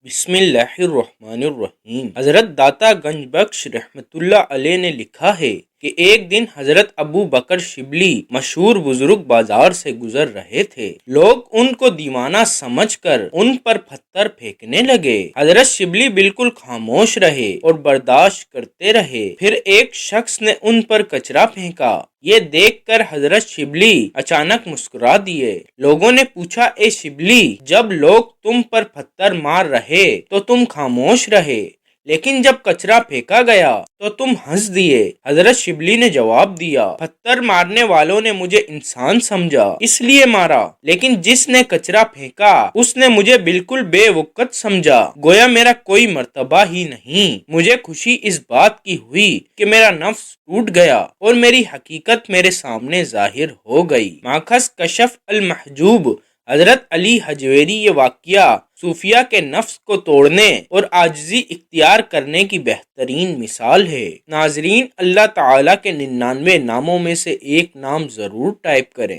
بسم اللہ الرحمن الرحیم۔ حضرت داتا گنج بخش رحمت اللہ علیہ نے لکھا ہے کہ ایک دن حضرت ابو بکر شبلی مشہور بزرگ بازار سے گزر رہے تھے۔ لوگ ان کو دیوانہ سمجھ کر ان پر پتھر پھینکنے لگے۔ حضرت شبلی بالکل خاموش رہے اور برداشت کرتے رہے۔ پھر ایک شخص نے ان پر کچرا پھینکا۔ یہ دیکھ کر حضرت شبلی اچانک مسکرا دیے۔ لوگوں نے پوچھا، اے شبلی، جب لوگ تم پر پتھر مار رہے تو تم خاموش رہے، لیکن جب کچرا پھینکا گیا تو تم ہنس دیے۔ حضرت شبلی نے جواب دیا، پتھر مارنے والوں نے مجھے انسان سمجھا اس لیے مارا، لیکن جس نے کچرا پھینکا اس نے مجھے بالکل بے وقت سمجھا، گویا میرا کوئی مرتبہ ہی نہیں۔ مجھے خوشی اس بات کی ہوئی کہ میرا نفس ٹوٹ گیا اور میری حقیقت میرے سامنے ظاہر ہو گئی۔ ماخذ کشف المحجوب۔ حضرت علی حجویری۔ یہ واقعہ صوفیہ کے نفس کو توڑنے اور عاجزی اختیار کرنے کی بہترین مثال ہے۔ ناظرین، اللہ تعالیٰ کے 99 ناموں میں سے ایک نام ضرور ٹائپ کریں۔